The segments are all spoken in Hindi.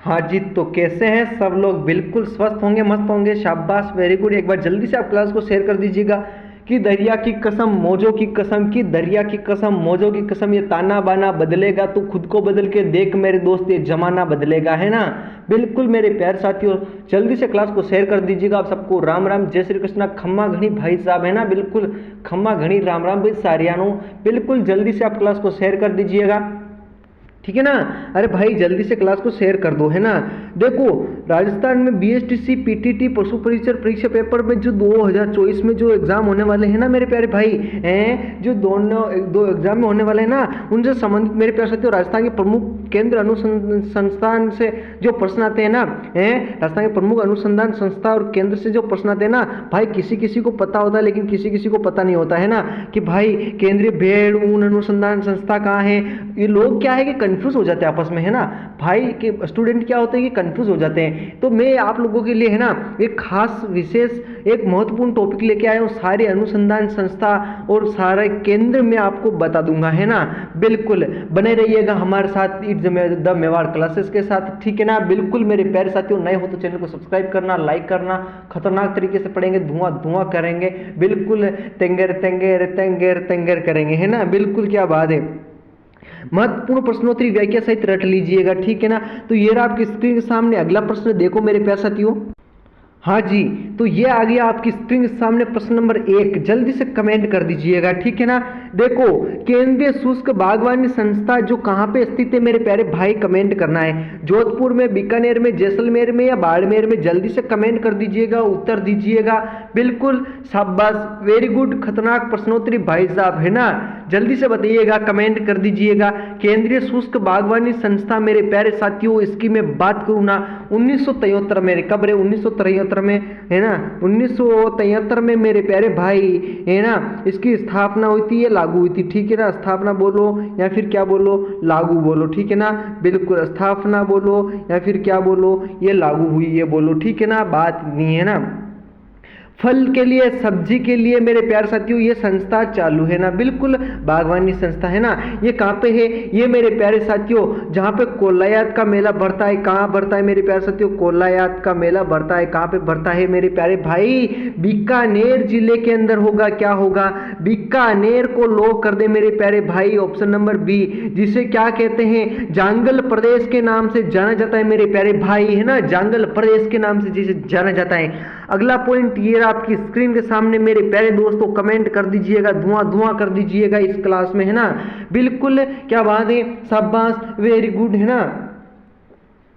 हाँ जी, तो कैसे हैं सब लोग? बिल्कुल स्वस्थ होंगे, मस्त होंगे, शाबाश, वेरी गुड। एक बार जल्दी से आप क्लास को शेयर कर दीजिएगा कि दरिया की कसम मौजों की कसम, की दरिया की कसम मौजों की कसम, ये ताना बाना बदलेगा तो खुद को बदल के देख मेरे दोस्त, ये जमाना बदलेगा, है ना। बिल्कुल मेरे प्यार साथियों, जल्दी से क्लास को शेयर कर दीजिएगा। आप सबको राम राम, जय श्री कृष्णा, खम्मा घनी भाई साहब, है ना। बिल्कुल खम्मा घनी राम राम भाई सारियानो। बिल्कुल जल्दी से आप क्लास को शेयर कर दीजिएगा, ठीक है ना। अरे भाई जल्दी से क्लास को शेयर कर दो, है ना। देखो, राजस्थान में बीएसटीसी पीटीटी पशु परिचर परीक्षा पेपर में जो 2024 में जो एग्जाम होने वाले हैं ना मेरे प्यारे भाई, हैं जो दोनों दो एग्जाम में होने वाले हैं ना, उनसे संबंधित मेरे प्यारे साथियों राजस्थान के प्रमुख केंद्र अनुसंधान से जो प्रश्न आते हैं ना, हैं राजस्थान के प्रमुख अनुसंधान संस्था और केंद्र से जो प्रश्न आते हैं ना भाई, किसी किसी को पता होता है लेकिन किसी किसी को पता नहीं होता है ना, कि भाई केंद्रीय भेड़ ऊन अनुसंधान संस्था कहाँ है। ये लोग क्या है कि कंफ्यूज हो जाते हैं आपस में, है ना भाई, कि स्टूडेंट क्या होते हैं कि कंफ्यूज हो जाते हैं। तो मैं आप लोगों के लिए, है ना, एक खास विशेष एक महत्वपूर्ण टॉपिक लेके आया हूँ, सारे अनुसंधान संस्था और सारे केंद्र में आपको बता दूंगा, है ना। बिल्कुल बने रहिएगा हमारे साथ इट्स द मेवाड़ क्लासेस के साथ, ठीक है ना। बिल्कुल मेरे प्यारे साथियों, नए हो तो चैनल को सब्सक्राइब करना, लाइक करना, खतरनाक तरीके से पढ़ेंगे, धुआं धुआं करेंगे, बिल्कुल तेंगेर तेंगेर तेंगेर तेंगेर करेंगे, है ना। बिल्कुल क्या बात है। महत्वपूर्ण प्रश्नोत्तरी व्याख्या सहित रट लीजिएगा, ठीक है ना। तो ये रहा आपकी स्क्रीन के सामने अगला प्रश्न, देखो मेरे प्यारे साथियों। हाँ जी, तो ये आ गया आपकी स्क्रीन के सामने प्रश्न नंबर 1, जल्दी से कमेंट कर दीजिएगा, ठीक है ना। देखो, केंद्रीय शुष्क बागवानी संस्था जो कहाँ पे स्थित है मेरे प्यारे भाई, कमेंट करना है। जोधपुर में, बीकानेर में, जैसलमेर में या बाड़मेर में, जल्दी से कमेंट कर दीजिएगा, उत्तर दीजिएगा। बिल्कुल शाबाश, वेरी गुड, खतरनाक प्रश्नोत्तरी भाई साहब, है ना। जल्दी से बताइएगा, कमेंट कर दीजिएगा। केंद्रीय शुष्क बागवानी संस्था मेरे प्यारे साथियों, इसकी मैं बात करूँ ना, 1973 में, कब रे, 1973 में, है ना, 1973 में मेरे प्यारे भाई, है ना, इसकी स्थापना हुई थी, ये लागू हुई थी, ठीक है ना। स्थापना बोलो या फिर क्या बोलो, लागू बोलो, ठीक है ना। बिल्कुल स्थापना बोलो या फिर क्या बोलो, ये लागू हुई ये बोलो, ठीक है ना, बात नहीं है ना। फल के लिए, सब्जी के लिए मेरे प्यारे साथियों ये संस्था चालू है ना, बिल्कुल बागवानी संस्था, है ना। ये कहाँ पे है, ये मेरे प्यारे साथियों जहाँ पे कोलायात का मेला भरता है, कहाँ भरता है मेरे प्यारे साथियों, कोलायात का मेला भरता है, कहाँ पे भरता है मेरे प्यारे भाई, बीकानेर जिले के अंदर होगा। क्या होगा, बीकानेर को लॉक कर दे मेरे प्यारे भाई, ऑप्शन नंबर बी, जिसे क्या कहते हैं, जांगल प्रदेश के नाम से जाना जाता है मेरे प्यारे भाई, है ना, जांगल प्रदेश के नाम से जिसे जाना जाता है। अगला पॉइंट ये आपकी स्क्रीन के सामने मेरे प्यारे दोस्तों, कमेंट कर दीजिएगा, धुआं धुआं कर दीजिएगा इस क्लास में, है ना। बिल्कुल क्या बात है, शाबाश, वेरी गुड, है ना,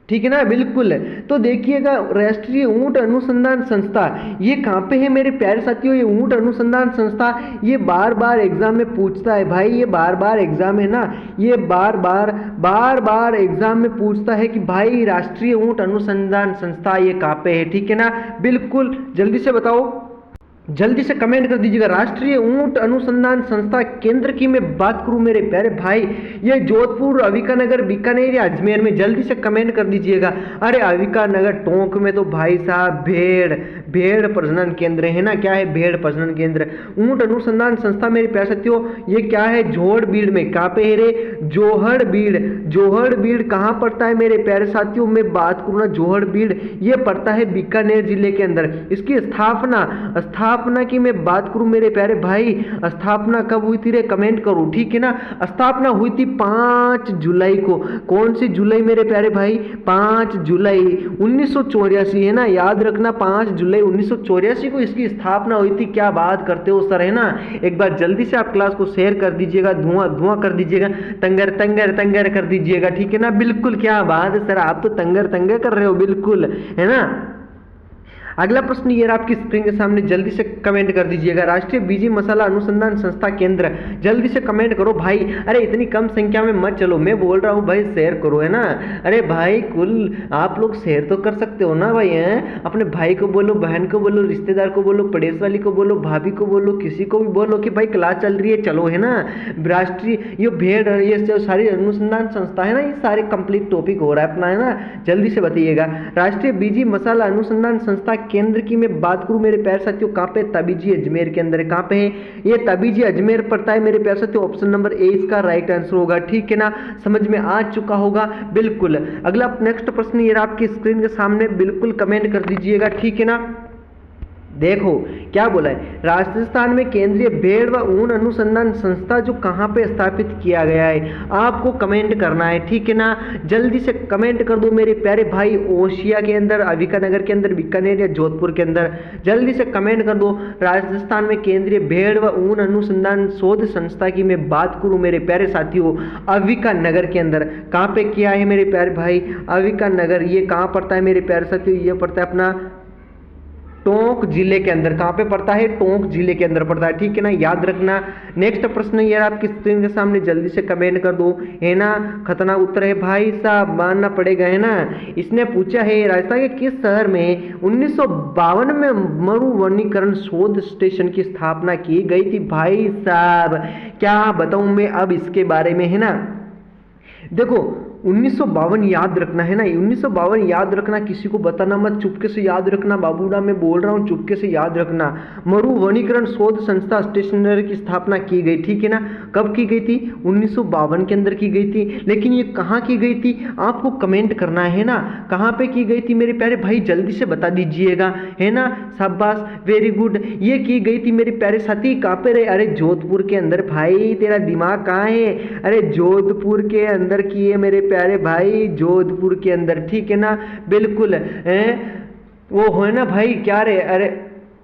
ठीक है ना। बिल्कुल, तो देखिएगा, राष्ट्रीय ऊंट अनुसंधान संस्था ये कहाँ पे है मेरे प्यारे साथियों, ये ऊंट अनुसंधान संस्था, ये बार बार एग्जाम में पूछता है भाई, ये बार बार एग्जाम है ना, ये बार बार एग्जाम में पूछता है कि भाई राष्ट्रीय ऊंट अनुसंधान संस्था ये कहाँ पे है, ठीक है ना। बिल्कुल जल्दी से बताओ, जल्दी से कमेंट कर दीजिएगा। राष्ट्रीय ऊंट अनुसंधान संस्था केंद्र की मैं बात करूं मेरे प्यारे भाई, ये जोधपुर, अविकानगर, बीकानेर या अजमेर में, जल्दी से कमेंट कर दीजिएगा। अरे अविकानगर टोंक में तो भाई साहब भेड़ प्रजनन केंद्र है ना, क्या है, भेड़ प्रजनन केंद्र। ऊंट अनुसंधान संस्था मेरे प्यारे साथियों ये क्या है, जोहड़बीड़ में, कहाँ पे है रे, जोहड़बीड़ कहाँ पड़ता है मेरे प्यारे साथियों, मैं बात करूँ ना, जोहड़बीड़ ये पड़ता है बीकानेर जिले के अंदर। इसकी स्थापना की मैं बात करूं मेरे प्यारे भाई, स्थापना कब हुई थी रे, कमेंट करो, ठीक है ना। स्थापना हुई थी 5 जुलाई को, कौन सी जुलाई मेरे प्यारे भाई, 5 जुलाई 1984, है ना, याद रखना 5 जुलाई 1984 को इसकी स्थापना हुई थी। क्या बात करते हो सर, है ना। एक बार जल्दी से आप क्लास को शेयर कर दीजिएगा, धुआं धुआं कर दीजिएगा, तंगर तंगर तंगर कर दीजिएगा, ठीक है ना। बिल्कुल क्या बात है सर, आप तो तंगर तंगर कर रहे हो, बिल्कुल, है ना। अगला प्रश्न ये आपकी स्क्रीन के सामने, जल्दी से कमेंट कर दीजिएगा। राष्ट्रीय बीजी मसाला अनुसंधान संस्था केंद्र, जल्दी से कमेंट करो भाई। अरे इतनी कम संख्या में मत चलो, मैं बोल रहा हूँ भाई शेयर करो, है ना। अरे भाई कुल आप लोग शेयर तो कर सकते हो ना भाई, हैं, अपने भाई को बोलो, बहन को बोलो, रिश्तेदार को बोलो, पड़ोस वाली को बोलो, भाभी को बोलो, किसी को भी बोलो कि भाई क्लास चल रही है, चलो, है ना। राष्ट्रीय ये भेड़, ये जो सारी अनुसंधान संस्था है ना, ये सारे कंप्लीट टॉपिक हो रहा है अपना, है ना। जल्दी से बताइएगा, राष्ट्रीय बीजी मसाला अनुसंधान संस्था केंद्र की मैं बात करूं मेरे प्यारे साथियों, कहां पे? तबीजी अजमेर के अंदर। कहां पे है ये? तबीजी अजमेर पड़ता है मेरे प्यारे साथियों। ऑप्शन नंबर ए इसका राइट आंसर होगा, ठीक है ना, समझ में आ चुका होगा, बिल्कुल। अगला नेक्स्ट प्रश्न ये आपकी स्क्रीन के सामने, बिल्कुल कमेंट कर दीजिएगा, ठीक है ना। देखो क्या बोला है, राजस्थान में केंद्रीय भेड़ व ऊन अनुसंधान संस्था जो कहाँ पे स्थापित किया गया है, आपको कमेंट करना है, ठीक है ना। जल्दी से कमेंट कर दो मेरे प्यारे भाई। ओशिया के अंदर, अविका नगर के अंदर, बीकानेर या जोधपुर के अंदर, जल्दी से कमेंट कर दो। राजस्थान में केंद्रीय भेड़ व ऊन अनुसंधान शोध संस्था की मैं बात करूं मेरे प्यारे साथियों, अविका नगर के अंदर। कहाँ पे किया है मेरे प्यारे भाई? अविका नगर। ये कहाँ पड़ता है मेरे प्यारे साथियों? ये पड़ता है अपना टोंक जिले के अंदर। कहाँ पे पड़ता है? टोंक जिले के अंदर पड़ता है, ठीक है ना, याद रखना। नेक्स्ट प्रश्न ये आपकी स्क्रीन के सामने, जल्दी से कमेंट कर दो, है ना। खतरनाक उत्तर है भाई साहब, मानना पड़ेगा, है ना। इसने पूछा है राजस्थान के किस शहर में 1952 में मरुवनीकरण शोध स्टेशन की स्थापना की गई थी? भाई साहब क्या बताऊं मैं अब इसके बारे में, है ना। देखो 1952 याद रखना, है ना, 1952 याद रखना, किसी को बताना मत, चुपके से याद रखना। बाबूड़ा मैं बोल रहा हूँ, चुपके से याद रखना। मरुवनीकरण शोध संस्था स्टेशनरी की स्थापना की गई, ठीक है ना। कब की गई थी? 1952 के अंदर की गई थी। लेकिन ये कहाँ की गई थी आपको कमेंट करना है ना, कहाँ पे की गई थी मेरे प्यारे भाई, जल्दी से बता दीजिएगा, है ना। शाबाश, वेरी गुड। ये की गई थी मेरे प्यारे साथी, कहाँ पे रहे? अरे जोधपुर के अंदर। भाई तेरा दिमाग कहाँ है? अरे जोधपुर के अंदर की है मेरे प्यारे भाई, जोधपुर के अंदर, ठीक है ना, बिल्कुल। वो है ना भाई, क्या रे, अरे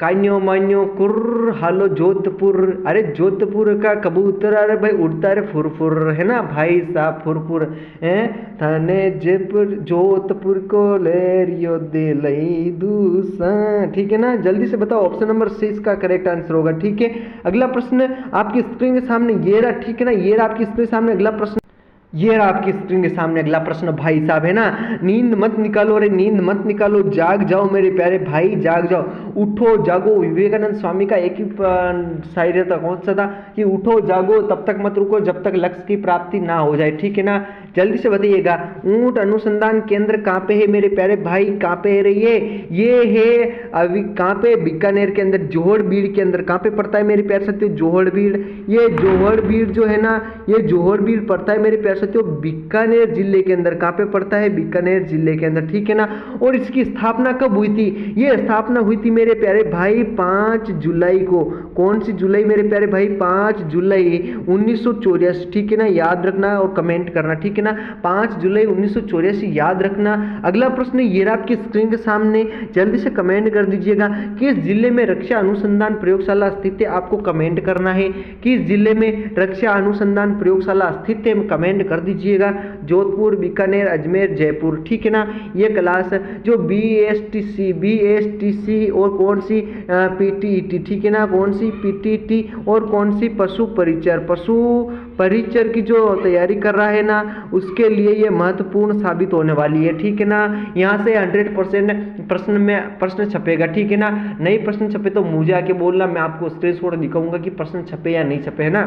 कान्यो मान्यो कुर्र, हालो जोधपुर। अरे जोधपुर का कबूतर, अरे भाई उड़ता रे फुरफुर, है ना भाई साहब, फुरफुर है। थाने जयपुर जोधपुर को लेरियो दे लई दूसा, ठीक है ना। जल्दी से बताओ, ऑप्शन नंबर सी इसका करेक्ट आंसर होगा, ठीक है। अगला प्रश्न आपकी स्क्रीन के सामने ये रहा, ठीक है ना, ये रहा आपकी स्क्रीन के सामने अगला प्रश्न। ये रहा आपकी स्क्रीन के सामने अगला प्रश्न भाई साहब, है ना। नींद मत निकालो, अरे नींद मत निकालो, जाग जाओ मेरे प्यारे भाई, जाग जाओ, उठो जागो। विवेकानंद स्वामी का एक ही शायरी था, कौन सा था, कि उठो जागो तब तक मत रुको जब तक लक्ष्य की प्राप्ति ना हो जाए, ठीक है ना। जल्दी से बताइएगा, ऊंट अनुसंधान केंद्र कहाँ पे है मेरे प्यारे भाई, कहाँ पे है रही है? ये है अभी कहाँ पे? बीकानेर के अंदर, जोहड़बीड़ के अंदर। कहाँ पे पड़ता है मेरे प्यारे साथियों? जोहड़बीड़। ये जोहड़बीड़ जो है ना, ये जोहड़बीड़ पड़ता है मेरे प्यारे साथियों बीकानेर जिले के अंदर। कहाँ पे पड़ता है? बीकानेर जिले के अंदर, ठीक है ना। और इसकी स्थापना कब हुई थी? ये स्थापना हुई थी मेरे प्यारे भाई 5 जुलाई को। कौन सी जुलाई मेरे प्यारे भाई? 5 जुलाई 1984, ठीक है ना, याद रखना और कमेंट करना, ठीक है ना। 5 जुलाई 1984 याद रखना। अगला प्रश्न ये रहा आपकी स्क्रीन के सामने, जल्दी से कमेंट कर दीजिएगा, किस जिले में रक्षा अनुसंधान प्रयोगशाला स्थित है? आपको कमेंट करना है, किस जिले में रक्षा अनुसंधान प्रयोगशाला स्थित है, कमेंट कर दीजिएगा। जोधपुर, बीकानेर, अजमेर, जयपुर, ठीक है ना। ये क्लास जो बीएसटीसी और कौन सी पीटीईटी, ठीक है ना, कौन सी पीटीईटी और कौन सी पशु परिचर की जो तैयारी कर रहा है ना, उसके लिए ये महत्वपूर्ण साबित होने वाली है, ठीक है ना। यहाँ से 100% प्रश्न छपेगा, ठीक है ना। नई प्रश्न छपे तो मुझे आके बोलना, मैं आपको स्क्रीनशॉट दिखाऊंगा कि प्रश्न छपे या नहीं छपे, है ना।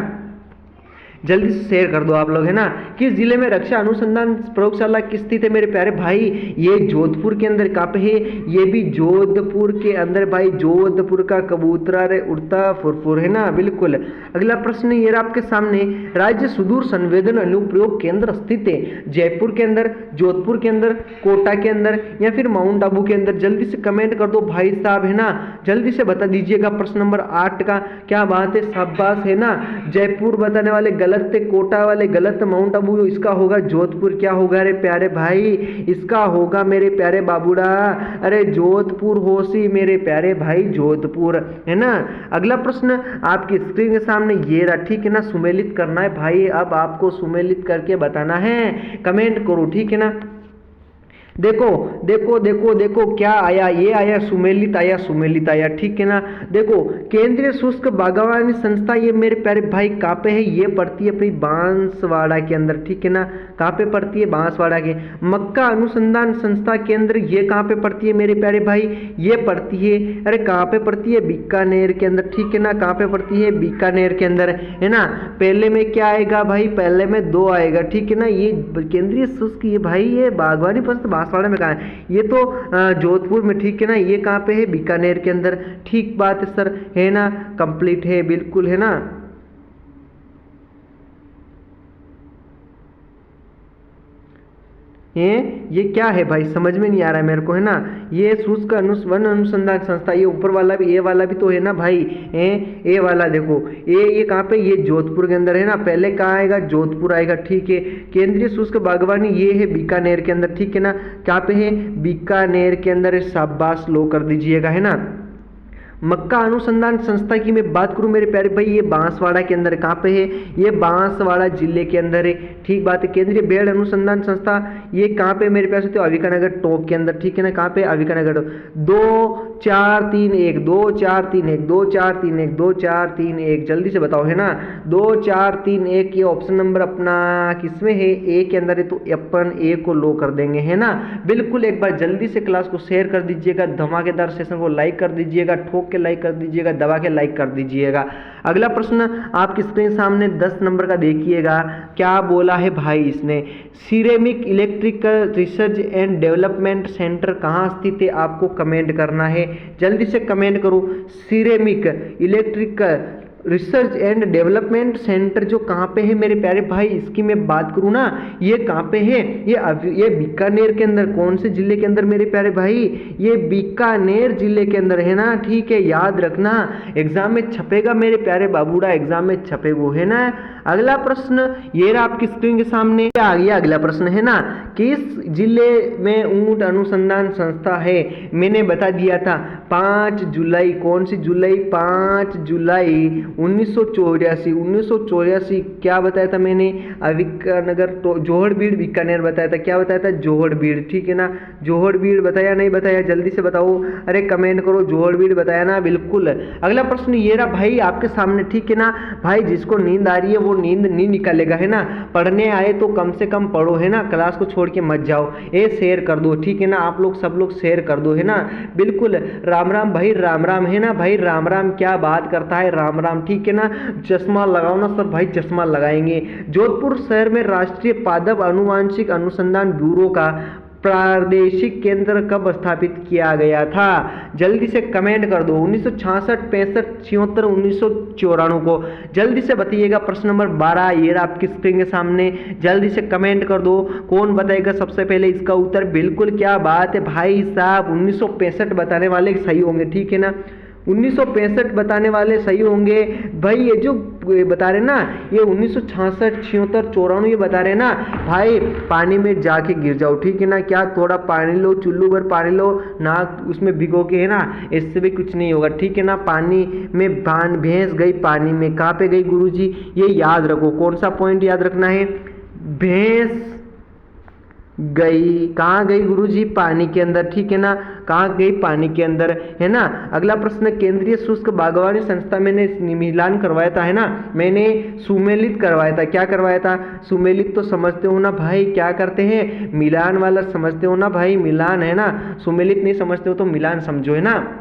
जल्दी से शेयर कर दो आप लोग, है ना। किस जिले में रक्षा अनुसंधान प्रयोगशाला किस स्थित है मेरे प्यारे भाई? ये जोधपुर के अंदर। कहाँ पे है? ये भी जोधपुर के अंदर भाई। जोधपुर का कबूतरा रे उड़ता फुरफुर, है ना, बिल्कुल। अगला प्रश्न ये रहा आपके सामने, राज्य सुदूर संवेदन अनुप्रयोग केंद्र स्थित है जयपुर के अंदर, जोधपुर के अंदर, कोटा के अंदर या फिर माउंट आबू के अंदर? जल्दी से कमेंट कर दो भाई साहब, है ना, जल्दी से बता दीजिएगा। प्रश्न नंबर 8 का क्या बात है, शाबाश, है ना। जयपुर बताने वाले गलत थे, कोटा वाले गलत, माउंट आबू इसका होगा, जोधपुर क्या होगा रे प्यारे भाई? इसका होगा मेरे प्यारे बाबूड़ा, अरे जोधपुर होशी मेरे प्यारे भाई, जोधपुर, है ना। अगला प्रश्न आपकी स्क्रीन के सामने ये रहा, ठीक है ना। सुमेलित करना है भाई, अब आपको सुमेलित करके बताना है, कमेंट करो, ठीक है ना। देखो देखो देखो देखो क्या आया, ये आया सुमेलित आया, सुमेलित आया, ठीक है ना। देखो केंद्रीय शुष्क बागवानी संस्था, ये मेरे प्यारे भाई कहाँ पे है? ये पड़ती है अपनी बांसवाड़ा के अंदर, ठीक है ना। कहाँ पे पड़ती है? बांसवाड़ा के। मक्का अनुसंधान संस्था केंद्र, ये कहाँ पे पड़ती है मेरे प्यारे भाई? ये पड़ती है, अरे कहाँ पे पड़ती है? बीकानेर के अंदर, ठीक है ना। कहाँ पे पड़ती है? बीकानेर के अंदर, है ना। पहले में क्या आएगा भाई? पहले में 2 आएगा, ठीक है ना। ये केंद्रीय शुष्क, ये भाई ये बागवानी संस्था बांसवाड़ा में कहाँ है? ये तो जोधपुर में, ठीक है ना। ये कहाँ पे है? बीकानेर के अंदर। ठीक बात है सर, है ना, कंप्लीट है, बिल्कुल, है ना। ये क्या है भाई, समझ में नहीं आ रहा है मेरे को, है ना। ये शुष्क वन अनुसंधान संस्था, ये ऊपर वाला भी, ये वाला भी तो है ना भाई। ये वाला देखो, ये कहाँ पे? ये जोधपुर के अंदर है ना। पहले कहाँ आएगा? जोधपुर आएगा, ठीक है। केंद्रीय शुष्क बागवानी ये है बीकानेर के अंदर, ठीक है ना। कहाँ पे है? बीकानेर के अंदर। शाबाश, लो कर दीजिएगा, है ना। मक्का अनुसंधान संस्था की मैं बात करूं मेरे प्यारे भाई, ये बांसवाड़ा के अंदर। कहाँ पे है? ये बांसवाड़ा जिले के अंदर है, ठीक बात है। केंद्रीय भेड़ अनुसंधान संस्था ये कहाँ पे मेरे प्यारे? तो अविकानगर टोंक के अंदर, ठीक है ना। कहाँ पे? अविकानगर। 2 4 3 1 2 4 3 1 2 4 3 1 2 4 3 1, जल्दी से बताओ, है ना। 2 4 3 1, ये ऑप्शन नंबर अपना किसमें है? ए के अंदर है, तो अपन ए को लो कर देंगे, है ना। बिल्कुल, एक बार जल्दी से क्लास को शेयर कर दीजिएगा, धमाकेदार सेशन को लाइक कर दीजिएगा, ठोक के लाइक कर दीजिएगा, दबा के लाइक कर दीजिएगा। अगला प्रश्न आपकी स्क्रीन सामने 10 नंबर का देखिएगा, क्या बोला है भाई इसने। Ceramic electrical research and development centre कहाँ स्थित है? आपको कमेंट करना है, जल्दी से कमेंट करो। Ceramic electrical research and development centre जो कहाँ पे है मेरे प्यारे भाई, इसकी मैं बात करूँ ना, ये कहाँ पे है? ये बीकानेर के अंदर। कौन से जिले के अंदर मेरे प्यारे भाई? ये बीकानेर जिले के अंदर, है ना, ठीक है। याद रखना, एग्जाम में छपेगा मेरे प्यारे बाबूड़ा, एग्जाम में छपेगा, है ना। अगला प्रश्न ये रहा आपकी स्क्रीन के सामने, आ गया अगला प्रश्न, है ना। किस जिले में ऊंट अनुसंधान संस्था है? मैंने बता दिया था 5 जुलाई। कौन सी जुलाई? 5 जुलाई 1984। क्या बताया था मैंने? अविकानगर, तो जोहड़बीड़ बीकानेर बताया था। क्या बताया था? जोहड़बीड़, ठीक है ना। जोहड़बीड़ बताया नहीं बताया? जल्दी से बताओ, अरे कमेंट करो, जोहड़बीड़ बताया ना, बिल्कुल। अगला प्रश्न ये रहा भाई आपके सामने, ठीक है ना। भाई जिसको नींद आ रही है वो नींद नहीं निकालेगा, है ना। पढ़ने आए तो कम से कम पढ़ो, है ना, क्लास को छोड़ के मत जाओ। ये शेयर कर दो, ठीक है ना, आप लोग सब लोग शेयर कर दो, है ना। बिल्कुल, राम राम भाई, राम राम, है ना भाई, राम राम। क्या बात करता है, राम राम, ठीक है ना। चश्मा लगाओ ना सब भाई, चश्मा लगाएंगे। जोधपुर शहर में राष्ट्रीय पादप अनुवांशिक अनुसंधान ब्यूरो का प्रादेशिक केंद्र कब स्थापित किया गया था? जल्दी से कमेंट कर दो। 1966, 65, 76, 1994 को जल्दी से बताइएगा। प्रश्न नंबर 12 ये आपकी स्क्रीन के सामने, जल्दी से कमेंट कर दो। कौन बताएगा सबसे पहले इसका उत्तर? बिल्कुल, क्या बात है भाई साहब, 1965 बताने वाले सही होंगे, ठीक है ना। 1965 बताने वाले सही होंगे भाई। ये जो बता रहे ना, ये 1966, 76, 94 ये बता रहे ना भाई, पानी में जाके गिर जाओ, ठीक है ना। क्या थोड़ा पानी लो, चुल्लू भर पानी लो, नाक उसमें भिगो के, है ना, इससे भी कुछ नहीं होगा, ठीक है ना। पानी में भैंस गई पानी में, कहाँ पे गई गुरुजी? ये याद रखो, कौन सा पॉइंट याद रखना है? भैंस गई, कहाँ गई गुरुजी? पानी के अंदर, ठीक है ना। कहाँ गई? पानी के अंदर, है ना। अगला प्रश्न, केंद्रीय शुष्क बागवानी संस्था मैंने मिलान करवाया था, है ना, मैंने सुमेलित करवाया था। क्या करवाया था? सुमेलित तो समझते हो ना भाई, क्या करते हैं? मिलान वाला समझते हो ना भाई, मिलान, है ना। सुमेलित नहीं समझते हो तो मिलान समझो, है ना।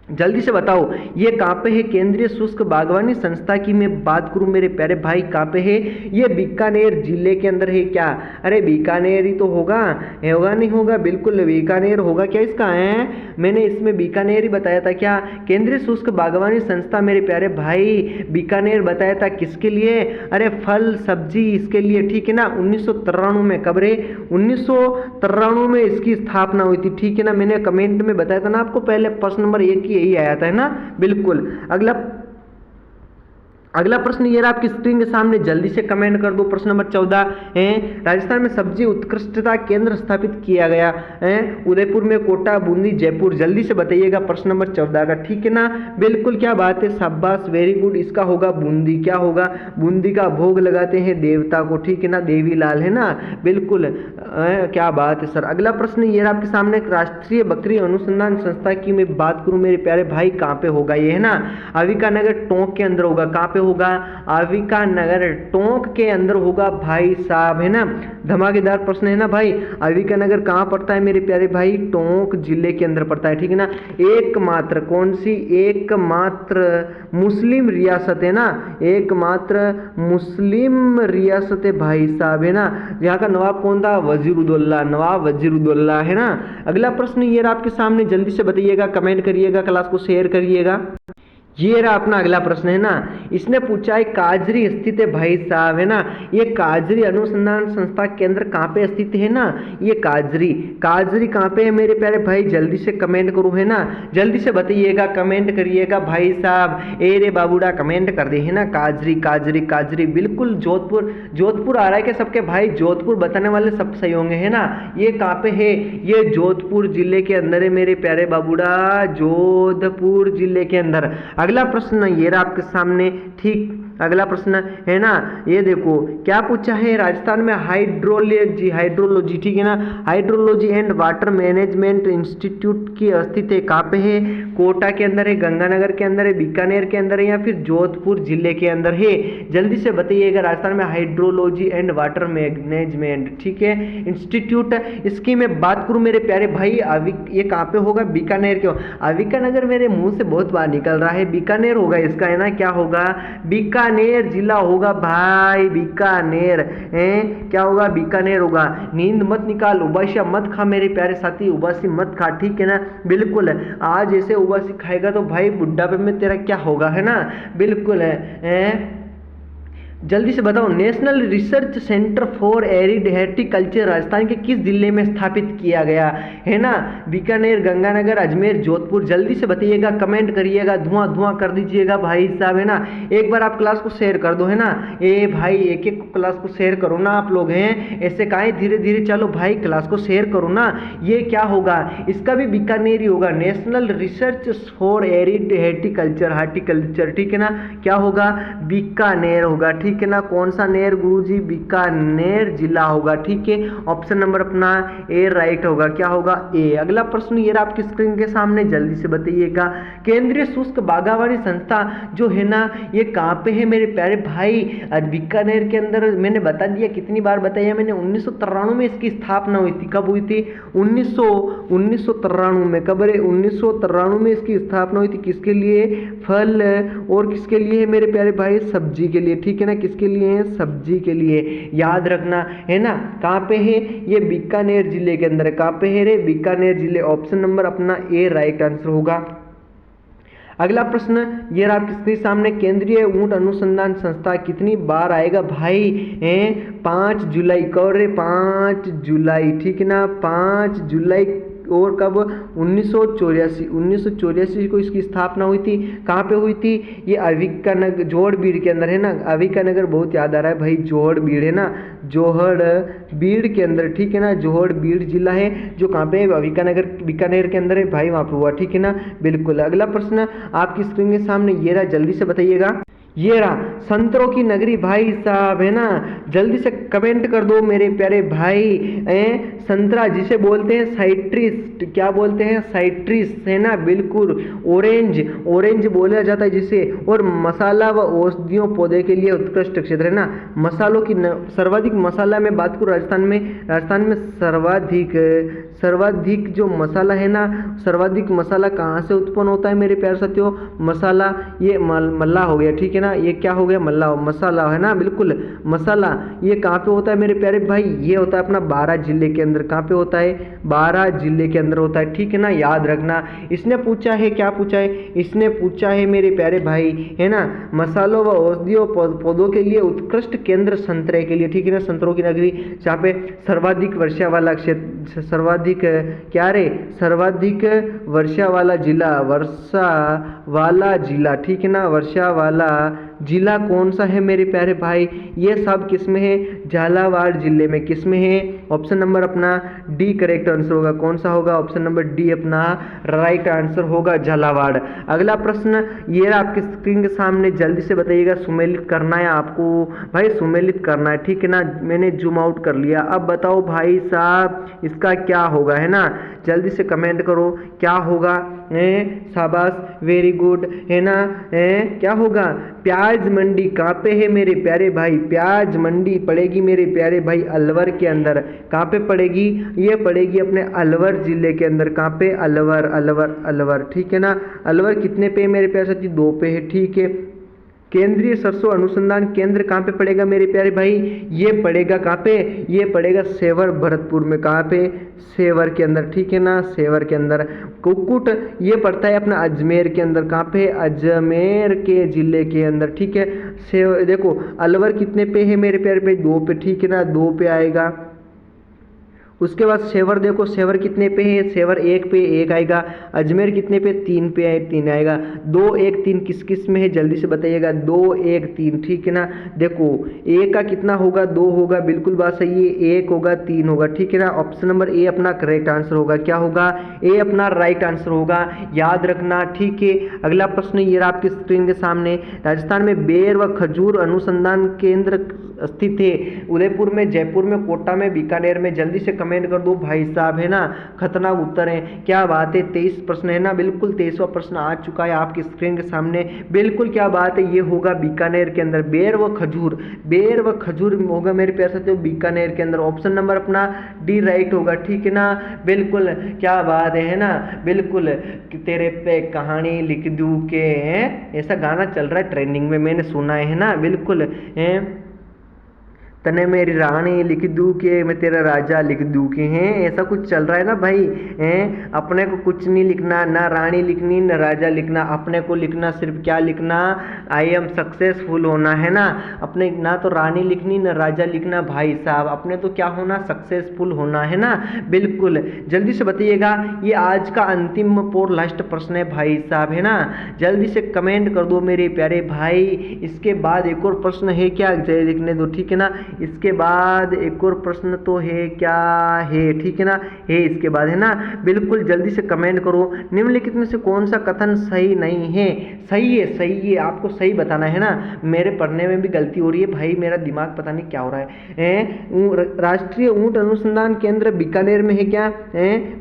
जल्दी से बताओ ये कहाँ पे है? केंद्रीय शुष्क बागवानी संस्था की मैं बात करूं मेरे प्यारे भाई, कहाँ पे है? ये बीकानेर जिले के अंदर है। क्या? अरे बीकानेर ही तो होगा, होगा नहीं होगा? बिल्कुल बीकानेर होगा। क्या इसका है? मैंने इसमें बीकानेर ही बताया था। क्या? केंद्रीय शुष्क बागवानी संस्था मेरे प्यारे भाई, बीकानेर बताया था किसके लिए? अरे फल सब्जी इसके लिए, ठीक है ना। 1993 में, कब रे? 1993 में इसकी स्थापना हुई थी, ठीक है ना। मैंने कमेंट में बताया था ना आपको, पहले प्रश्न नंबर 1 यही आया था, है ना। बिल्कुल। अगला प्रश्न ये रहा आपकी स्क्रीन के सामने, जल्दी से कमेंट कर दो। प्रश्न नंबर 14 है, राजस्थान में सब्जी उत्कृष्टता केंद्र स्थापित किया गया है? उदयपुर में, कोटा, बूंदी, जयपुर, जल्दी से बताइएगा प्रश्न नंबर 14 का, ठीक है ना। बिल्कुल, क्या बात है, शाबाश, वेरी गुड। इसका होगा बूंदी। क्या होगा? बूंदी का भोग लगाते हैं देवता को, ठीक है ना, देवी लाल, है ना। बिल्कुल, क्या बात है सर। अगला प्रश्न ये रहा आपके सामने, राष्ट्रीय बकरी अनुसंधान संस्था की मैं बात करूं मेरे प्यारे भाई, कहाँ पे होगा ये, है ना। अविकानगर टोंक के अंदर होगा। कहाँ पे होगा? अविका नगर टोंक के अंदर होगा भाई साहब, है ना। धमाकेदार प्रश्न है ना भाई। अविका नगर कहाँ पड़ता है मेरे प्यारे भाई? टोंक जिले के अंदर पड़ता है, ठीक है ना। एकमात्र कौन सी? एकमात्र मुस्लिम रियासत है ना, एकमात्र मुस्लिम रियासत है भाई साहब, है ना। यहाँ का नवाब कौन था? वजीरुद्दौला, नवाब वजीरुद्दौला, है ना। अगला प्रश्न ये रहा आपके सामने, जल्दी से बताइएगा, कमेंट करिएगा, क्लास को शेयर करिएगा। ये रहा अपना अगला प्रश्न, है ना। इसने पूछा है काजरी स्थित है भाई साहब, है ना। ये काजरी अनुसंधान संस्था केंद्र कहाँ पे स्थित है ना? ये काजरी, काजरी कहाँ पे है मेरे प्यारे भाई? जल्दी से कमेंट करो, है ना। जल्दी से बताइएगा, कमेंट करिएगा भाई साहब। ए रे बाबूड़ा कमेंट कर दे, है ना। काजरी काजरी काजरी, बिल्कुल जोधपुर, जोधपुर आ रहा है क्या सबके भाई? जोधपुर बताने वाले सब सही होंगे, है ना। ये कहाँ पे है? ये जोधपुर जिले के अंदर है मेरे प्यारे बाबूड़ा, जोधपुर जिले के अंदर। अगला प्रश्न ये रहा आपके सामने, ठीक। अगला प्रश्न है ना, ये देखो क्या पूछा है। राजस्थान में हाइड्रोलॉजी, हाइड्रोलॉजी, ठीक है ना। Hydrology and water management institute की स्थित है कहाँ पे है? कोटा के अंदर है, गंगानगर के अंदर है, बीकानेर के अंदर है, या फिर जोधपुर जिले के अंदर है? जल्दी से बताइएगा। राजस्थान में हाइड्रोलॉजी एंड वाटर मैनेजमेंट, ठीक है, इंस्टीट्यूट। इसकी मैं बात करूँ मेरे प्यारे भाई, ये कहाँ पे होगा? बीकानेर के। अविकानगर मेरे मुंह से बहुत बार निकल रहा है, बीकानेर होगा इसका, है ना। क्या होगा? बीकानेर जिला होगा भाई, बीकानेर है। क्या होगा? बीकानेर होगा। नींद मत निकाल, उबासिया मत खा मेरे प्यारे साथी, उबासी मत खा, ठीक है ना। बिल्कुल है, आज ऐसे उबासी खाएगा तो भाई बुढ़ापे में तेरा क्या होगा, है ना। बिल्कुल है। जल्दी से बताओ, national research centre for arid horticulture Rajasthan के किस जिले में स्थापित किया गया, है ना। बीकानेर, गंगानगर, अजमेर, जोधपुर। जल्दी से बताइएगा, कमेंट करिएगा, धुआं धुआं कर दीजिएगा भाई साहब, है ना। एक बार आप क्लास को शेयर कर दो, है ना। ए भाई एक एक क्लास को शेयर करो ना आप लोग, हैं ऐसे काहे धीरे धीरे, चलो भाई क्लास को शेयर करो ना। ये क्या होगा? इसका भी बीकानेर ही होगा, national research for arid horticulture, ठीक है ना। क्या होगा? बीकानेर होगा, ठीक है ना। कौन सा नेर गुरुजी? बीकानेर जिला होगा, ठीक है। ऑप्शन नंबर अपना ए राइट होगा। क्या होगा? ए। अगला प्रश्न ये रहा आपकी स्क्रीन के सामने, जल्दी से बताइएगा। केंद्रीय शुष्क बागवानी संस्था जो है ना, ये कहाँ पे है मेरे प्यारे भाई? बीकानेर के अंदर। मैंने बता दिया, कितनी बार बताया मैंने, 1993 में इसकी स्थापना हुई थी। कब हुई थी? 1993 में। कब रे? 1993 में इसकी स्थापना हुई थी। किसके लिए? फल और किसके लिए है मेरे प्यारे भाई? सब्जी के लिए, ठीक है ना। किसके लिए है? सब्जी के लिए, याद रखना, है ना। कहाँ पे है? ये बीकानेर जिले के अंदर। कहाँ पे है रे? बीकानेर जिले। ऑप्शन नंबर अपना ए राइट आंसर होगा। अगला प्रश्न ये रहा आपके सामने, केंद्रीय ऊंट अनुसंधान संस्था कितनी बार आएगा भाई? 5 जुलाई। कब रे? 5 जुलाई, ठीक है ना। 5 जुलाई। और कब? 1984 को इसकी स्थापना हुई थी। कहाँ पे हुई थी? ये अविकानगर, जोहड़बीड़ के अंदर, है ना। अविकानगर बहुत याद आ रहा है भाई, जोहड़बीड़, है ना, जोहड़बीड़ के अंदर, ठीक है ना। जोहड़बीड़ जिला है जो कहाँ पे है? अविकानगर, बीकानेर के अंदर है भाई, वहाँ पे हुआ, ठीक है ना। बिल्कुल। अगला प्रश्न आपकी स्क्रीन के सामने ये रहा, जल्दी से बताइएगा। ये रहा संतरों की नगरी भाई साहब, है ना। जल्दी से कमेंट कर दो मेरे प्यारे भाई। संतरा जिसे बोलते हैं साइट्रिस, क्या बोलते हैं? साइट्रिस, है ना। बिल्कुल। ऑरेंज, ऑरेंज बोला जाता है जिसे। और मसाला व औषधियों पौधे के लिए उत्कृष्ट क्षेत्र, है ना। मसालों की सर्वाधिक मसाला में बात करूँ, राजस्थान में सर्वाधिक जो मसाला है ना, सर्वाधिक मसाला कहाँ से उत्पन्न होता है मेरे प्यारे साथियों? मसाला, ये मल्ला हो गया, ठीक है ना। ये क्या हो गया? मल्ला, मसाला, है ना। बिल्कुल। मसाला ये कहाँ पे होता है मेरे प्यारे भाई? ये होता है अपना 12 जिले के अंदर। कहाँ पे होता है? 12 जिले के अंदर होता है, ठीक है ना। याद रखना। इसने पूछा है, क्या पूछा है? इसने पूछा है मेरे प्यारे भाई, है ना, मसालों व औषधियों पौधों के लिए उत्कृष्ट केंद्र संतरे के लिए, ठीक है ना। संतरों की नगरी, जहाँ पे सर्वाधिक वर्षा वाला क्षेत्र, सर्वाधिक क्या रे? सर्वाधिक वर्षा वाला जिला, ठीक है ना। वर्षा वाला जिला कौन सा है मेरे प्यारे भाई? ये सब किसमें है? झालावाड़ जिले में। किसमें है? ऑप्शन नंबर अपना डी करेक्ट आंसर होगा। कौन सा होगा? ऑप्शन नंबर डी अपना राइट आंसर होगा, झालावाड़। अगला प्रश्न ये आपके स्क्रीन के सामने, जल्दी से बताइएगा। सुमेलित करना है आपको भाई, सुमेलित करना है, ठीक है ना। मैंने जूम आउट कर लिया। अब बताओ भाई साहब इसका क्या होगा, है ना। जल्दी से कमेंट करो क्या होगा। शाबाश, वेरी गुड, है ना। क्या होगा? प्याज प्याज मंडी कहाँ पे है मेरे प्यारे भाई? प्याज मंडी पड़ेगी मेरे प्यारे भाई अलवर के अंदर। कहाँ पे पड़ेगी? ये पड़ेगी अपने अलवर जिले के अंदर। कहाँ पे? अलवर, अलवर, अलवर, ठीक है ना। अलवर कितने पे है मेरे प्यारे साथी? 2 पे है, ठीक है। केंद्रीय सरसों अनुसंधान केंद्र कहाँ पे पड़ेगा मेरे प्यारे भाई? ये पड़ेगा कहाँ पे? ये पड़ेगा सेवर भरतपुर में। कहाँ पे? सेवर के अंदर, ठीक है ना, सेवर के अंदर। कुक्कुट ये पड़ता है अपना अजमेर के अंदर। कहाँ पे? अजमेर के जिले के अंदर, ठीक है। देखो अलवर कितने पे है मेरे प्यारे भाई? 2 पे, ठीक है ना, 2 पे आएगा। उसके बाद सेवर देखो, सेवर कितने पे है? सेवर 1 पे 1 आएगा। अजमेर कितने पे? 3 पे 3 आएगा। 2 1 3 किस किस में है जल्दी से बताइएगा? 2 1 3, ठीक है ना। देखो ए का कितना होगा? 2 होगा, बिल्कुल बात सही है। 1 होगा, 3 होगा, ठीक है ना। ऑप्शन नंबर ए अपना करेक्ट आंसर होगा। क्या होगा? ए अपना राइट आंसर होगा, याद रखना, ठीक है। अगला प्रश्न ये रहा आपकी स्क्रीन के सामने। राजस्थान में बेर व खजूर अनुसंधान केंद्र स्थित है। उदयपुर में, जयपुर में, कोटा में, बीकानेर में। जल्दी से कमेंट कर दो भाई साहब, है ना। खतरनाक उत्तर है, क्या बात है। 23 प्रश्न है ना, बिल्कुल 23वां प्रश्न आ चुका है आपकी स्क्रीन के सामने। बिल्कुल क्या बात है, ये होगा बीकानेर के अंदर। बेर व खजूर, बेर व खजूर होगा मेरे प्यारे साथियों बीकानेर के अंदर। ऑप्शन नंबर अपना डी राइट होगा, ठीक है ना। बिल्कुल क्या बात है ना। बिल्कुल तेरे पे कहानी लिख दूं के, ऐसा गाना चल रहा है ट्रेंडिंग में, मैंने सुना है ना। बिल्कुल है, तने मेरी रानी लिख दूं के मैं तेरा राजा लिख दूं के, हैं ऐसा कुछ चल रहा है ना भाई। हैं अपने को कुछ नहीं लिखना, ना रानी लिखनी ना राजा लिखना। अपने को लिखना सिर्फ क्या लिखना? आई एम सक्सेसफुल होना, है ना। अपने ना तो रानी लिखनी ना राजा लिखना भाई साहब, अपने तो क्या होना? सक्सेसफुल होना, है ना। बिल्कुल जल्दी से बताइएगा। ये आज का अंतिम और लास्ट प्रश्न है भाई साहब, है ना। जल्दी से कमेंट कर दो मेरे प्यारे भाई। इसके बाद एक और प्रश्न है क्या, जय लिखने दो, ठीक है ना। इसके बाद एक और प्रश्न तो है क्या है, ठीक है ना, है इसके बाद, है ना। बिल्कुल जल्दी से कमेंट करो। निम्नलिखित में से कौन सा कथन सही नहीं है? सही है, सही है, आपको सही बताना है ना। मेरे पढ़ने में भी गलती हो रही है भाई, मेरा दिमाग पता नहीं क्या हो रहा है। राष्ट्रीय ऊंट अनुसंधान केंद्र बीकानेर में है क्या?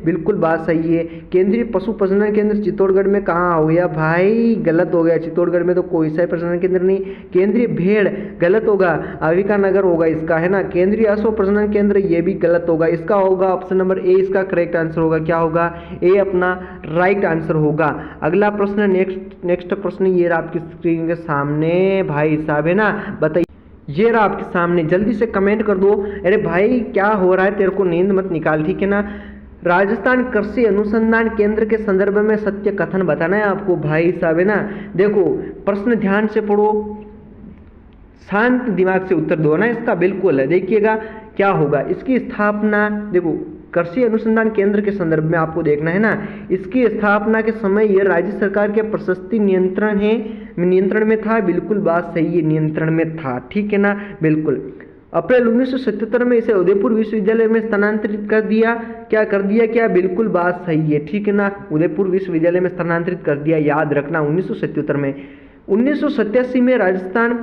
बिल्कुल बात सही है। केंद्रीय पशु प्रजनन केंद्र चित्तौड़गढ़ में कहाँ हो गया भाई? गलत हो गया, चित्तौड़गढ़ में तो कोई सा प्रजनन केंद्र नहीं। केंद्रीय भेड़ गलत होगा, अविका नगर होगा इसका, है ना। केंद्रीय अश्व प्रजनन केंद्र ये भी गलत होगा, इसका होगा ऑप्शन नंबर ए, इसका करेक्ट आंसर होगा। क्या होगा? ए अपना राइट आंसर होगा। अगला प्रश्न, नेक्स्ट प्रश्न ये रहा आपकी स्क्रीन के सामने भाई साहब, है ना। बताइए, ये रहा आपके सामने, जल्दी से कमेंट कर दो। अरे भाई क्या हो रहा है, तेरे को नींद मत निकाल, ठीक है ना। राजस्थान कृषि अनुसंधान केंद्र के संदर्भ में सत्य कथन बताना है आपको भाई साहब, है ना। देखो प्रश्न ध्यान से पढ़ो, शांत दिमाग से उत्तर दो ना इसका। बिल्कुल है, देखिएगा क्या होगा। इसकी स्थापना, देखो कृषि अनुसंधान केंद्र के संदर्भ में आपको देखना है ना। इसकी स्थापना के समय यह राज्य सरकार के प्रशस्ति नियंत्रण में था। बिल्कुल बात सही है, नियंत्रण में था, ठीक है ना। बिल्कुल अप्रैल 1977 में इसे उदयपुर विश्वविद्यालय में स्थानांतरित कर दिया। क्या कर दिया? क्या? बिल्कुल बात सही है, ठीक है ना। उदयपुर विश्वविद्यालय में स्थानांतरित कर दिया, याद रखना 1977 में। 1987 में राजस्थान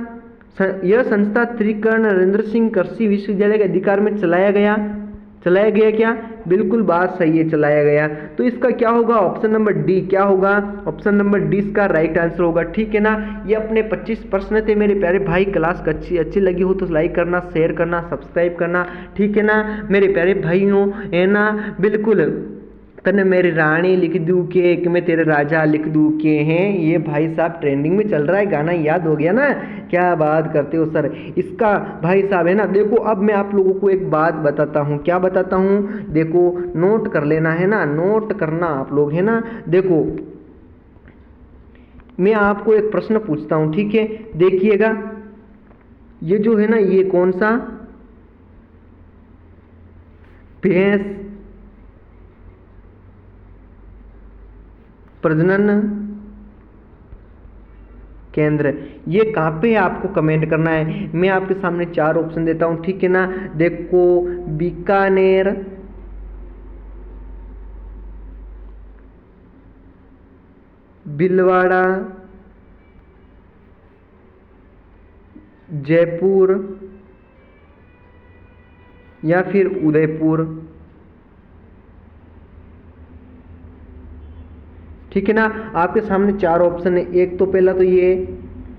यह संस्था त्रिकर्ण नरेंद्र सिंह कृषि विश्वविद्यालय के अधिकार में चलाया गया क्या? बिल्कुल बात सही है, चलाया गया। तो इसका क्या होगा? Option number D. क्या होगा? ऑप्शन नंबर डी इसका राइट आंसर होगा, ठीक है ना। ये अपने 25 प्रश्न थे मेरे प्यारे भाई। क्लास अच्छी लगी हो तो लाइक करना, शेयर करना, सब्सक्राइब करना, ठीक है ना मेरे प्यारे भाइयों, है ना। बिल्कुल तने मेरी रानी लिख दूं के मैं तेरे राजा लिख दूं के, हैं ये भाई साहब ट्रेंडिंग में चल रहा है गाना, याद हो गया ना। क्या बात करते हो सर, इसका भाई साहब, है ना। देखो अब मैं आप लोगों को एक बात बताता हूँ। क्या बताता हूँ? देखो नोट कर लेना, है ना, नोट करना आप लोग, है ना। देखो मैं आपको एक प्रश्न पूछता हूँ, ठीक है, देखिएगा। ये जो है ना, ये कौन सा भैंस प्रजनन केंद्र, ये कहाँ पे है आपको कमेंट करना है। मैं आपके सामने 4 ऑप्शन देता हूँ, ठीक है ना। देखो बीकानेर, भीलवाड़ा, जयपुर या फिर उदयपुर, ठीक है ना। आपके सामने 4 ऑप्शन है। एक तो पहला तो ये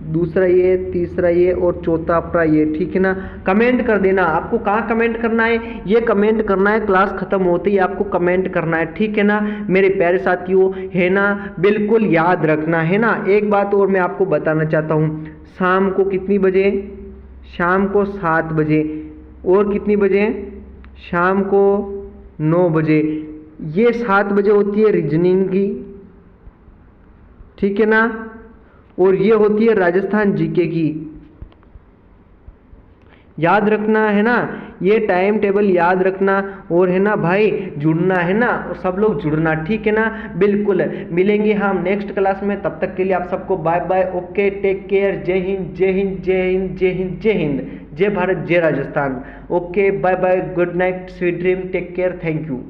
दूसरा ये, तीसरा ये और चौथा आपका ये, ठीक है ना। कमेंट कर देना, आपको कहाँ कमेंट करना है, ये कमेंट करना है क्लास खत्म होते ही आपको कमेंट करना है, ठीक है ना मेरे प्यारे साथियों, है ना। बिल्कुल याद रखना, है ना। एक बात और मैं आपको बताना चाहता हूँ, शाम को कितनी बजे, शाम को 7 बजे, और कितनी बजे, शाम को 9 बजे, ये 7 बजे होती है रीजनिंग की, ठीक है ना, और ये होती है राजस्थान जीके की। याद रखना, है ना, ये टाइम टेबल याद रखना, और है ना भाई जुड़ना, है ना, और सब लोग जुड़ना, ठीक है ना। बिल्कुल मिलेंगे हम नेक्स्ट क्लास में, तब तक के लिए आप सबको bye bye, okay, take care, जय हिंद जय हिंद जय हिंद जय हिंद जय हिंद, जय भारत जय Rajasthan, okay bye bye, good night, sweet dream, take care, thank you.